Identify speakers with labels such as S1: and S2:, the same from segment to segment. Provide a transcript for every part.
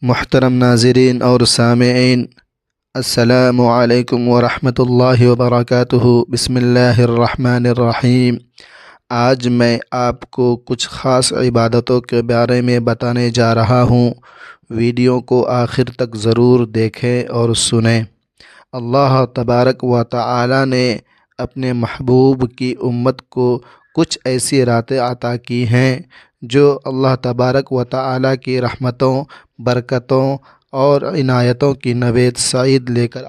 S1: محترم ناظرین اور سامعین، السلام علیکم ورحمۃ اللہ وبرکاتہ۔ بسم اللہ الرحمن الرحیم۔ آج میں آپ کو کچھ خاص عبادتوں کے بارے میں بتانے جا رہا ہوں۔ ویڈیو کو آخر تک ضرور دیکھیں اور سنیں۔ اللہ تبارک و تعالی نے اپنے محبوب کی امت کو کچھ ایسی راتیں عطا کی ہیں جو اللہ تبارک و تعالی کی رحمتوں، برکتوں اور عنایتوں کی نوید سعید لے کر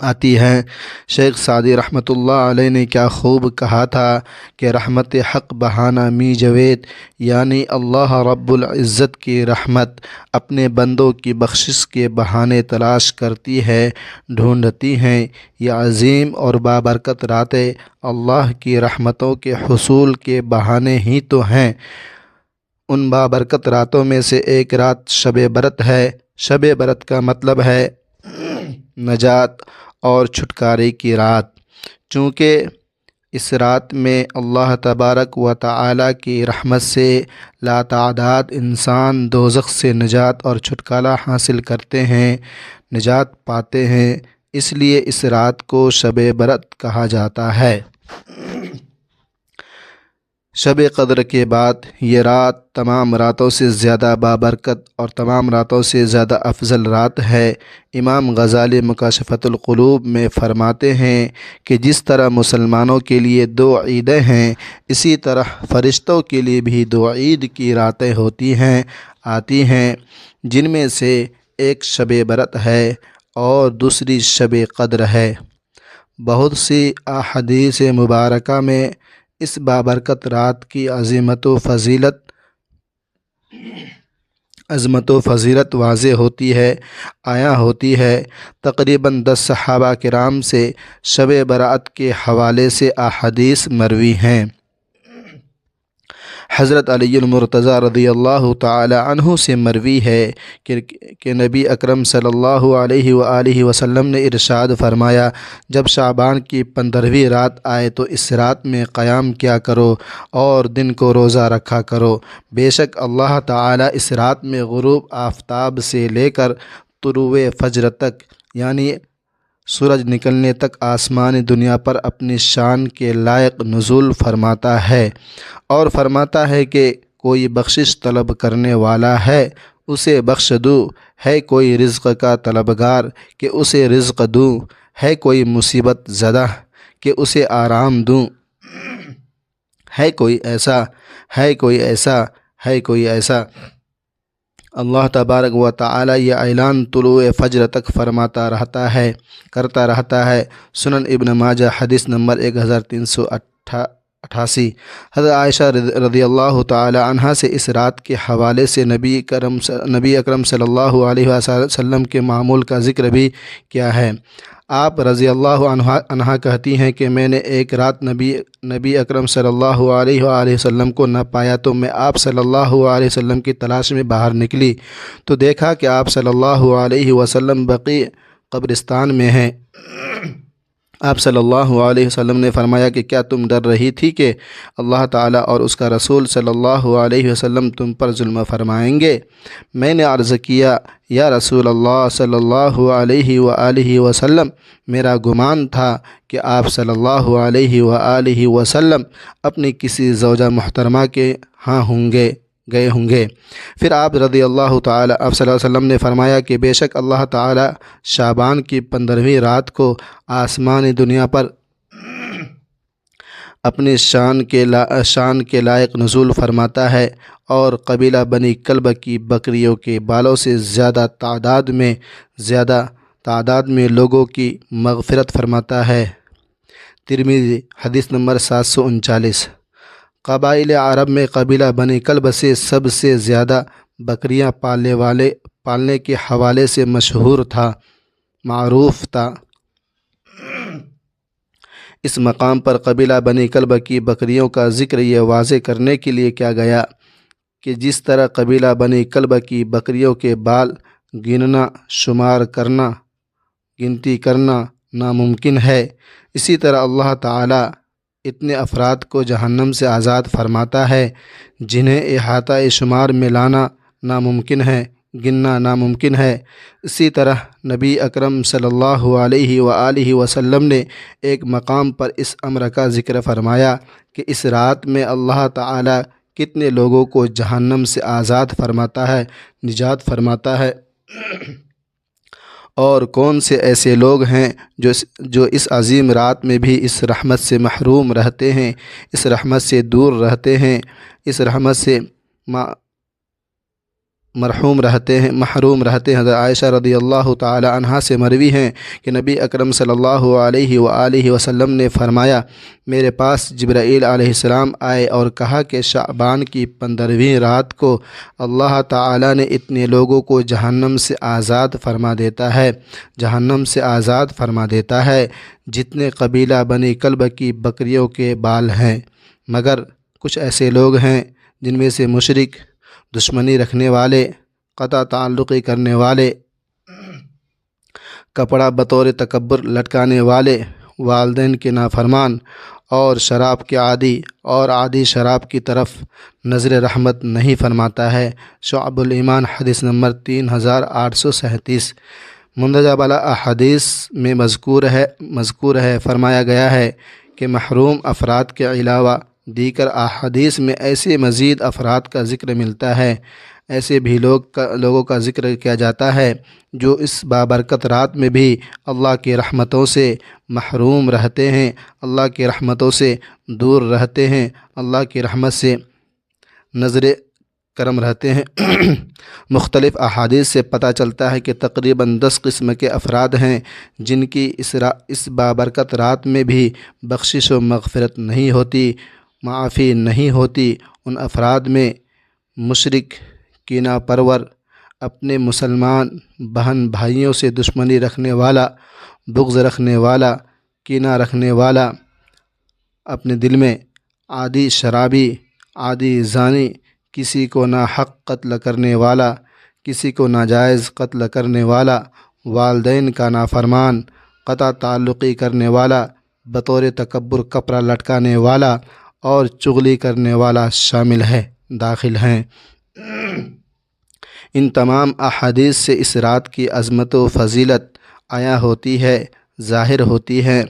S1: آتی ہیں۔ شیخ سعدی رحمۃ اللہ علیہ نے کیا خوب کہا تھا کہ رحمت حق بہانہ می جوید، یعنی اللہ رب العزت کی رحمت اپنے بندوں کی بخشش کے بہانے تلاش کرتی ہے، ڈھونڈتی ہیں۔ یہ عظیم اور بابرکت راتیں اللہ کی رحمتوں کے حصول کے بہانے ہی تو ہیں۔ ان بابرکت راتوں میں سے ایک رات شب برأت ہے۔ شب برأت کا مطلب ہے نجات اور چھٹکارے کی رات۔ چونکہ اس رات میں اللہ تبارک و تعالی کی رحمت سے لاتعداد انسان دوزخ سے نجات اور چھٹکارا حاصل کرتے ہیں، نجات پاتے ہیں۔ اس لیے اس رات کو شب برأت کہا جاتا ہے۔ شب قدر کے بعد یہ رات تمام راتوں سے زیادہ بابرکت اور تمام راتوں سے زیادہ افضل رات ہے۔ امام غزالی مکاشفۃ القلوب میں فرماتے ہیں کہ جس طرح مسلمانوں کے لیے 2 عیدیں ہیں، اسی طرح فرشتوں کے لیے بھی 2 عید کی راتیں آتی ہیں، جن میں سے ایک شب برأت ہے اور دوسری شب قدر ہے۔ بہت سی احادیث مبارکہ میں اس بابرکت رات کی عظمت و فضیلت واضح ہوتی ہے۔ تقریباً 10 صحابہ کرام سے شب برأت کے حوالے سے احادیث مروی ہیں۔ حضرت علی المرتضیٰ رضی اللہ تعالی عنہ سے مروی ہے کہ نبی اکرم صلی اللہ علیہ وآلہ وسلم نے ارشاد فرمایا، جب شعبان کی 15ویں رات آئے تو اس رات میں قیام کیا کرو اور دن کو روزہ رکھا کرو۔ بے شک اللہ تعالی اس رات میں غروب آفتاب سے لے کر طلوع فجر تک، یعنی سورج نکلنے تک آسمانی دنیا پر اپنی شان کے لائق نزول فرماتا ہے اور فرماتا ہے کہ کوئی بخشش طلب کرنے والا ہے اسے بخش دوں، ہے کوئی رزق کا طلبگار کہ اسے رزق دوں، ہے کوئی مصیبت زدہ کہ اسے آرام دوں، ہے کوئی ایسا۔ اللہ تبارک و تعالی یہ اعلان طلوع فجر تک کرتا رہتا ہے۔ سنن ابن ماجہ حدیث نمبر 1388۔ حضرت عائشہ رضی اللہ تعالی عنہا سے اس رات کے حوالے سے نبی اکرم صلی اللہ علیہ وسلم کے معمول کا ذکر بھی کیا ہے۔ آپ رضی اللہ عنہا کہتی ہیں کہ میں نے ایک رات نبی اکرم صلی اللہ علیہ وآلہ وسلم کو نہ پایا تو میں آپ صلی اللہ علیہ وسلم کی تلاش میں باہر نکلی تو دیکھا کہ آپ صلی اللہ علیہ وسلم بقیع قبرستان میں ہیں۔ آپ صلی اللہ علیہ وسلم نے فرمایا کہ کیا تم ڈر رہی تھی کہ اللہ تعالیٰ اور اس کا رسول صلی اللہ علیہ وسلم تم پر ظلم فرمائیں گے؟ میں نے عرض کیا، یا رسول اللہ صلی اللہ علیہ وآلہ وسلم، میرا گمان تھا کہ آپ صلی اللہ علیہ وآلہ وسلم اپنی کسی زوجہ محترمہ کے ہاں گئے ہوں گے۔ پھر آپ صلی اللہ علیہ وسلم نے فرمایا کہ بے شک اللہ تعالی شعبان کی 15ویں رات کو آسمانی دنیا پر اپنی شان کے لائق نزول فرماتا ہے اور قبیلہ بنی کلب کی بکریوں کے بالوں سے زیادہ تعداد میں لوگوں کی مغفرت فرماتا ہے۔ ترمذی حدیث نمبر 739۔ قبائل عرب میں قبیلہ بنی کلب سے سب سے زیادہ بکریاں پالنے کے حوالے سے معروف تھا۔ اس مقام پر قبیلہ بنی کلب کی بکریوں کا ذکر یہ واضح کرنے کے لیے کیا گیا کہ جس طرح قبیلہ بنی کلب کی بکریوں کے بال گنتی کرنا ناممکن ہے، اسی طرح اللہ تعالی اتنے افراد کو جہنم سے آزاد فرماتا ہے جنہیں احاطہ شمار میں لانا ناممکن ہے، گننا ناممکن ہے۔ اسی طرح نبی اکرم صلی اللہ علیہ وآلہ وسلم نے ایک مقام پر اس امر کا ذکر فرمایا کہ اس رات میں اللہ تعالی کتنے لوگوں کو جہنم سے آزاد فرماتا ہے، نجات فرماتا ہے، اور کون سے ایسے لوگ ہیں جو اس عظیم رات میں بھی اس رحمت سے محروم رہتے ہیں، اس رحمت سے دور رہتے ہیں، اس رحمت سے محروم رہتے ہیں۔ حضرت عائشہ رضی اللہ تعالی عنہا سے مروی ہیں کہ نبی اکرم صلی اللہ علیہ وآلہ وسلم نے فرمایا، میرے پاس جبرائیل علیہ السلام آئے اور کہا کہ شعبان کی 15ویں رات کو اللہ تعالی نے اتنے لوگوں کو جہنم سے آزاد فرما دیتا ہے، جہنم سے آزاد فرما دیتا ہے جتنے قبیلہ بنی کلب کی بکریوں کے بال ہیں، مگر کچھ ایسے لوگ ہیں جن میں سے مشرک، دشمنی رکھنے والے، قطع تعلقی کرنے والے، کپڑا بطور تکبر لٹکانے والے، والدین کے نافرمان، اور شراب کے عادی شراب کی طرف نظر رحمت نہیں فرماتا ہے۔ شعب الایمان حدیث نمبر 3837۔ مندرجہ بالا احادیث میں مذکور ہے فرمایا گیا ہے کہ محروم افراد کے علاوہ دیگر احادیث میں ایسے مزید افراد کا ذکر ملتا ہے، ایسے بھی لوگوں کا ذکر کیا جاتا ہے جو اس بابرکت رات میں بھی اللہ کی رحمتوں سے محروم رہتے ہیں، اللہ کی رحمتوں سے دور رہتے ہیں، اللہ کی رحمت سے نظر کرم رہتے ہیں۔ مختلف احادیث سے پتہ چلتا ہے کہ تقریباً 10 قسم کے افراد ہیں جن کی اس بابرکت رات میں بھی بخشش و مغفرت نہیں ہوتی، معافی نہیں ہوتی۔ ان افراد میں مشرک، کینہ پرور، اپنے مسلمان بہن بھائیوں سے دشمنی رکھنے والا، بغض رکھنے والا، کینہ رکھنے والا، اپنے دل میں عادی شرابی، عادی زانی، کسی کو ناحق قتل کرنے والا، کسی کو ناجائز قتل کرنے والا، والدین کا نافرمان، قطع تعلقی کرنے والا، بطور تکبر کپڑا لٹکانے والا اور چغلی کرنے والا شامل ہے، داخل ہیں۔ ان تمام احادیث سے اس رات کی عظمت و فضیلت عیاں ہوتی ہے، ظاہر ہوتی ہے۔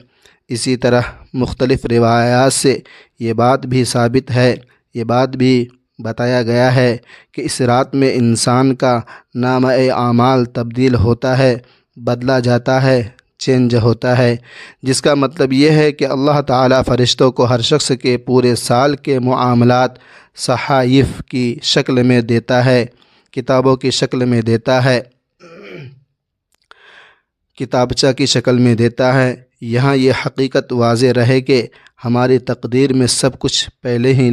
S1: اسی طرح مختلف روایات سے یہ بات بھی ثابت ہے، یہ بات بھی بتایا گیا ہے کہ اس رات میں انسان کا نامہ اعمال تبدیل ہوتا ہے، بدلا جاتا ہے، چینج ہوتا ہے، جس کا مطلب یہ ہے کہ اللہ تعالیٰ فرشتوں کو ہر شخص کے پورے سال کے معاملات صحائف کی شکل میں دیتا ہے، کتابوں کی شکل میں دیتا ہے، کتابچہ کی شکل میں دیتا ہے۔ یہاں یہ حقیقت واضح رہے کہ ہماری تقدیر میں سب کچھ پہلے ہی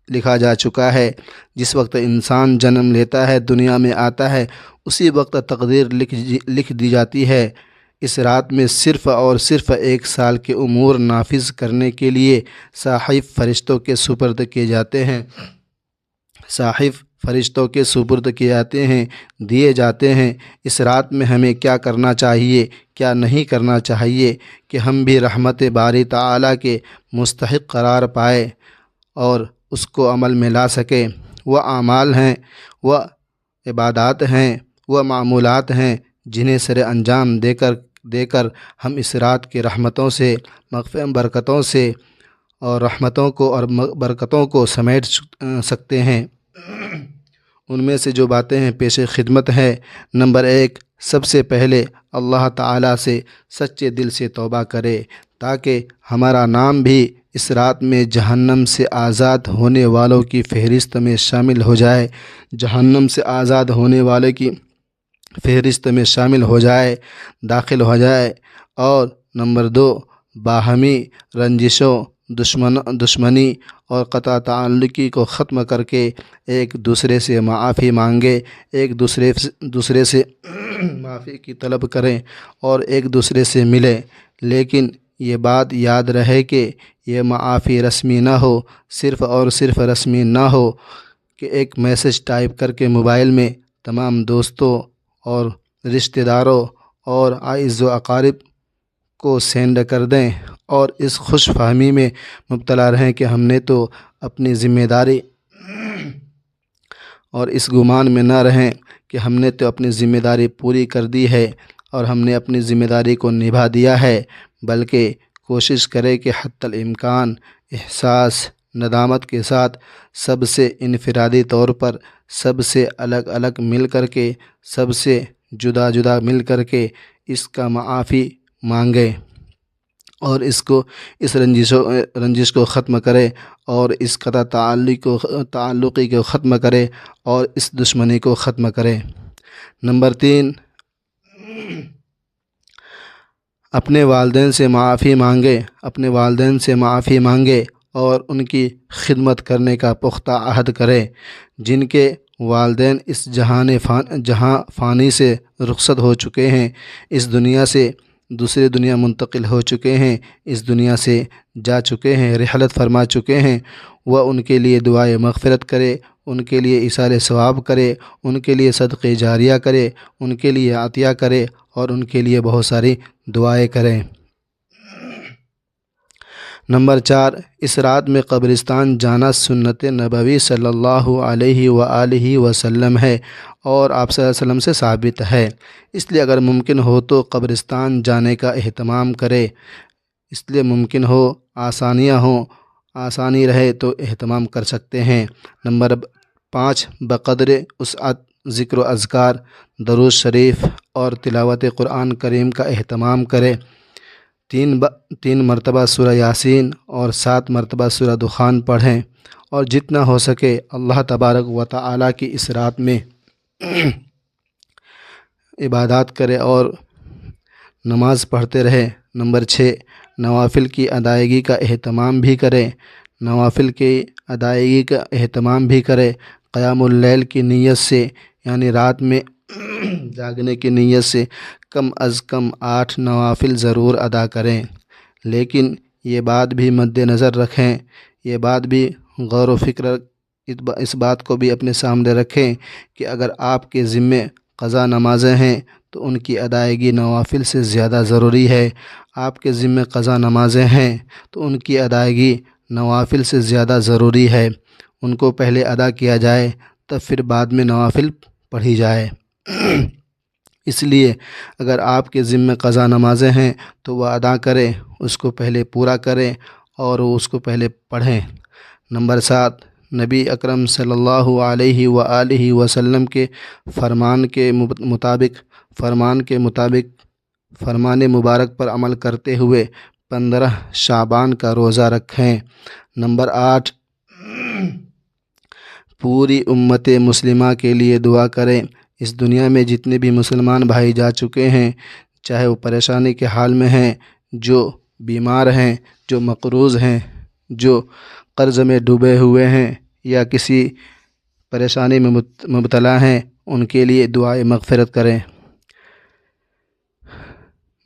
S1: لکھا جا چکا ہے۔ جس وقت انسان جنم لیتا ہے، دنیا میں آتا ہے، اسی وقت تقدیر لکھ دی جاتی ہے۔ اس رات میں صرف اور صرف 1 سال کے امور نافذ کرنے کے لیے صحائف فرشتوں کے سپرد کیے جاتے ہیں، صحائف فرشتوں کے سپرد کیے جاتے ہیں، دیے جاتے ہیں۔ اس رات میں ہمیں کیا کرنا چاہیے، کیا نہیں کرنا چاہیے کہ ہم بھی رحمت باری تعالیٰ کے مستحق قرار پائے اور اس کو عمل میں لا سکیں۔ وہ اعمال ہیں، وہ عبادات ہیں، وہ معمولات ہیں جنہیں سر انجام دے کر ہم اس رات کی رحمتوں سے، برکتوں سے اور رحمتوں کو اور برکتوں کو سمیٹ سکتے ہیں۔ ان میں سے جو باتیں ہیں پیش خدمت ہے۔ نمبر 1، سب سے پہلے اللہ تعالیٰ سے سچے دل سے توبہ کرے تاکہ ہمارا نام بھی اس رات میں جہنم سے آزاد ہونے والوں کی فہرست میں شامل ہو جائے، جہنم سے آزاد ہونے والے کی فہرست میں شامل ہو جائے، داخل ہو جائے۔ اور نمبر 2، باہمی رنجشوں، دشمنی اور قطع تعلقی کو ختم کر کے ایک دوسرے سے معافی مانگے، ایک دوسرے سے معافی کی طلب کریں اور ایک دوسرے سے ملیں۔ لیکن یہ بات یاد رہے کہ یہ معافی رسمی نہ ہو، صرف اور صرف رسمی نہ ہو کہ ایک میسج ٹائپ کر کے موبائل میں تمام دوستوں اور رشتہ داروں اور اعز و اقارب کو سینڈ کر دیں اور اس خوش فہمی میں مبتلا رہیں کہ ہم نے تو اپنی ذمہ داری اور اس گمان میں نہ رہیں کہ ہم نے تو اپنی ذمہ داری پوری کر دی ہے اور ہم نے اپنی ذمہ داری کو نبھا دیا ہے، بلکہ کوشش کرے کہ حتی الامکان احساس ندامت کے ساتھ سب سے انفرادی طور پر، سب سے الگ الگ مل کر کے، سب سے جدا جدا مل کر کے اس کا معافی مانگے اور اس رنجش کو ختم کرے اور اس قطع تعلقی کو ختم کرے اور اس دشمنی کو ختم کرے۔ نمبر 3، اپنے والدین سے معافی مانگے اور ان کی خدمت کرنے کا پختہ عہد کرے۔ جن کے والدین اس جہاں فانی سے رخصت ہو چکے ہیں، اس دنیا سے دوسری دنیا منتقل ہو چکے ہیں، اس دنیا سے جا چکے ہیں، رحلت فرما چکے ہیں، وہ ان کے لیے دعائے مغفرت کرے، ان کے لیے ایصال ثواب کرے، ان کے لیے صدقہ جاریہ کرے، ان کے لیے عطیہ کرے اور ان کے لیے بہت ساری دعائیں کریں۔ نمبر 4، اس رات میں قبرستان جانا سنت نبوی صلی اللہ علیہ وآلہ وسلم ہے اور آپ صلی اللہ علیہ وسلم سے ثابت ہے، اس لیے اگر ممکن ہو تو قبرستان جانے کا اہتمام کرے، اس لیے ممکن ہو، آسانیاں ہوں، آسانی رہے تو اہتمام کر سکتے ہیں۔ نمبر 5، بقدر وسعت ذکر و اذکار، درود شریف اور تلاوت قرآن کریم کا اہتمام کرے۔ 3 مرتبہ سورہ یاسین اور 7 مرتبہ سورہ دخان پڑھیں اور جتنا ہو سکے اللہ تبارک و تعالیٰ کی اس رات میں عبادات کرے اور نماز پڑھتے رہے۔ نمبر 6، نوافل کی ادائیگی کا اہتمام بھی کرے، قیام اللیل کی نیت سے، یعنی رات میں جاگنے کی نیت سے کم از کم 8 نوافل ضرور ادا کریں، لیکن یہ بات بھی مد نظر رکھیں، یہ بات بھی غور و فکر، اس بات کو بھی اپنے سامنے رکھیں کہ اگر آپ کے ذمے قضا نمازیں ہیں تو ان کی ادائیگی نوافل سے زیادہ ضروری ہے، آپ کے ذمے قضا نمازیں ہیں تو ان کی ادائیگی نوافل سے زیادہ ضروری ہے، ان کو پہلے ادا کیا جائے تب پھر بعد میں نوافل پڑھی جائے۔ اس لیے اگر آپ کے ذمے قضا نمازیں ہیں تو وہ ادا کریں، اس کو پہلے پورا کریں اور اس کو پہلے پڑھیں۔ نمبر 7، نبی اکرم صلی اللہ علیہ وآلہ وسلم کے فرمان مبارک پر عمل کرتے ہوئے 15 شعبان کا روزہ رکھیں۔ نمبر 8، پوری امت مسلمہ کے لیے دعا کریں۔ اس دنیا میں جتنے بھی مسلمان بھائی جا چکے ہیں، چاہے وہ پریشانی کے حال میں ہیں، جو بیمار ہیں، جو مقروض ہیں، جو قرض میں ڈوبے ہوئے ہیں یا کسی پریشانی میں مبتلا ہیں، ان کے لیے دعائے مغفرت کریں۔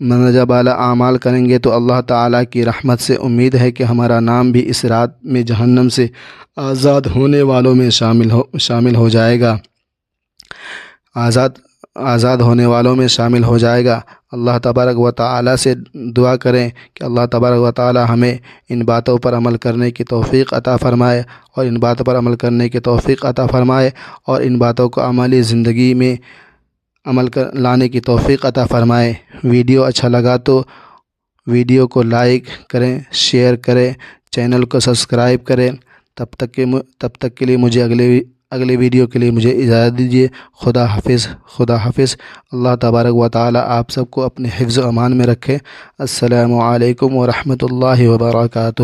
S1: منزہ بالا اعمال کریں گے تو اللہ تعالیٰ کی رحمت سے امید ہے کہ ہمارا نام بھی اس رات میں جہنم سے آزاد ہونے والوں میں شامل ہو جائے گا، آزاد ہونے والوں میں شامل ہو جائے گا۔ اللہ تبارک و تعالیٰ سے دعا کریں کہ اللہ تبارک و تعالیٰ ہمیں ان باتوں پر عمل کرنے کی توفیق عطا فرمائے اور ان باتوں پر عمل کرنے کی توفیق عطا فرمائے اور ان باتوں کو عملی زندگی میں لانے کی توفیق عطا فرمائے۔ ویڈیو اچھا لگا تو ویڈیو کو لائک کریں، شیئر کریں، چینل کو سبسکرائب کریں۔ تب تک کے لیے مجھے اگلے ویڈیو کے لیے مجھے اجازت دیجیے۔ خدا حافظ۔ اللہ تبارک و تعالی آپ سب کو اپنے حفظ و امان میں رکھے۔ السلام علیکم ورحمۃ اللہ وبرکاتہ۔